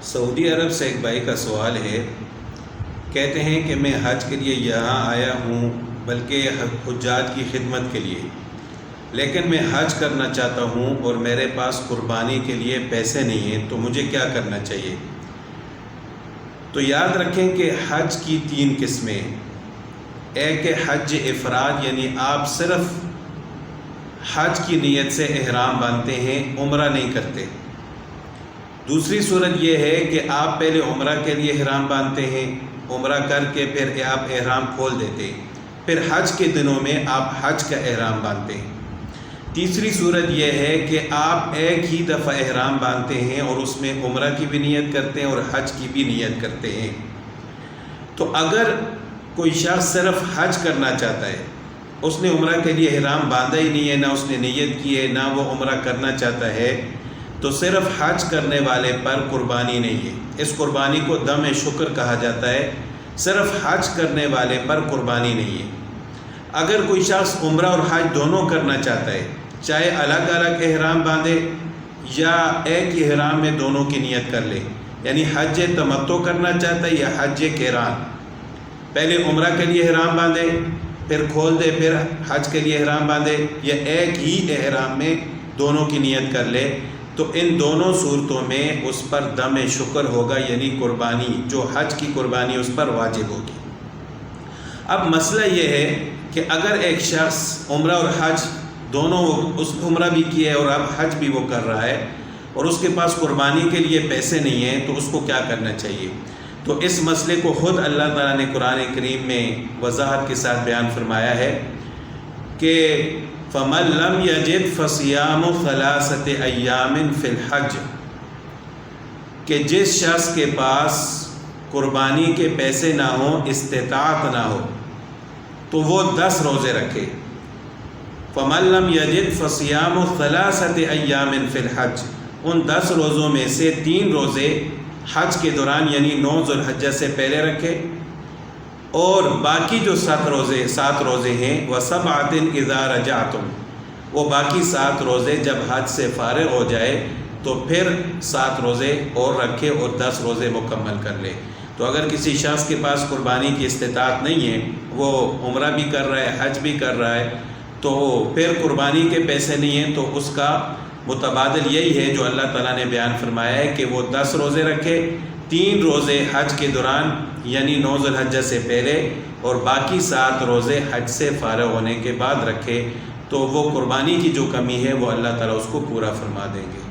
سعودی عرب سے ایک بھائی کا سوال ہے، کہتے ہیں کہ میں حج کے لیے یہاں آیا ہوں، بلکہ حجاج کی خدمت کے لیے، لیکن میں حج کرنا چاہتا ہوں اور میرے پاس قربانی کے لیے پیسے نہیں ہیں، تو مجھے کیا کرنا چاہیے؟ تو یاد رکھیں کہ حج کی 3 قسمیں، ایک ہے حج افراد، یعنی آپ صرف حج کی نیت سے احرام باندھتے ہیں، عمرہ نہیں کرتے۔ دوسری صورت یہ ہے کہ آپ پہلے عمرہ کے لیے احرام باندھتے ہیں، عمرہ کر کے پھر آپ احرام کھول دیتے ہیں، پھر حج کے دنوں میں آپ حج کا احرام باندھتے ہیں۔ تیسری صورت یہ ہے کہ آپ ایک ہی دفعہ احرام باندھتے ہیں اور اس میں عمرہ کی بھی نیت کرتے ہیں اور حج کی بھی نیت کرتے ہیں۔ تو اگر کوئی شخص صرف حج کرنا چاہتا ہے، اس نے عمرہ کے لیے احرام باندھا ہی نہیں ہے، نہ اس نے نیت کی ہے، نہ وہ عمرہ کرنا چاہتا ہے، تو صرف حج کرنے والے پر قربانی نہیں ہے۔ اس قربانی کو دم شکر کہا جاتا ہے، صرف حج کرنے والے پر قربانی نہیں ہے۔ اگر کوئی شخص عمرہ اور حج دونوں کرنا چاہتا ہے، چاہے الگ الگ احرام باندھے یا ایک ہی احرام میں دونوں کی نیت کر لے، یعنی حج تمتع کرنا چاہتا ہے یا حج قران، پہلے عمرہ کے لیے احرام باندھے، پھر کھول دے، پھر حج کے لیے احرام باندھے، یا ایک ہی احرام میں دونوں کی نیت کر لے، تو ان دونوں صورتوں میں اس پر دم شکر ہوگا، یعنی قربانی، جو حج کی قربانی اس پر واجب ہوگی۔ اب مسئلہ یہ ہے کہ اگر ایک شخص عمرہ اور حج دونوں، اس عمرہ بھی کیا ہے اور اب حج بھی وہ کر رہا ہے، اور اس کے پاس قربانی کے لیے پیسے نہیں ہیں، تو اس کو کیا کرنا چاہیے؟ تو اس مسئلے کو خود اللہ تعالیٰ نے قرآن کریم میں وضاحت کے ساتھ بیان فرمایا ہے کہ فَمَن لَّمْ يَجِدْ فَصِيَامُ ثَلَاثَةِ أَيَّامٍ فِي الْحَجِّ، کہ جس شخص کے پاس قربانی کے پیسے نہ ہوں، استطاعت نہ ہو، تو وہ 10 روزے رکھے۔ فَمَن لَّمْ يَجِدْ فَصِيَامُ ثَلَاثَةِ أَيَّامٍ فِي الْحَجِّ، ان 10 روزوں میں سے 3 روزے حج کے دوران یعنی 9 ذو الحجہ سے پہلے رکھے، اور باقی جو 7 روزے ہیں، وَسَبْعَةٍ إِذَا رَجَعْتُمْ، وہ باقی 7 روزے جب حج سے فارغ ہو جائے تو پھر 7 روزے اور رکھے اور 10 روزے مکمل کر لے۔ تو اگر کسی شخص کے پاس قربانی کی استطاعت نہیں ہے، وہ عمرہ بھی کر رہا ہے، حج بھی کر رہا ہے، تو پھر قربانی کے پیسے نہیں ہیں، تو اس کا متبادل یہی ہے جو اللہ تعالیٰ نے بیان فرمایا ہے کہ وہ 10 روزے رکھے، 3 روزے حج کے دوران یعنی 9 ذو الحجہ سے پہلے، اور باقی 7 روزے حج سے فارغ ہونے کے بعد رکھے، تو وہ قربانی کی جو کمی ہے وہ اللہ تعالیٰ اس کو پورا فرما دیں گے۔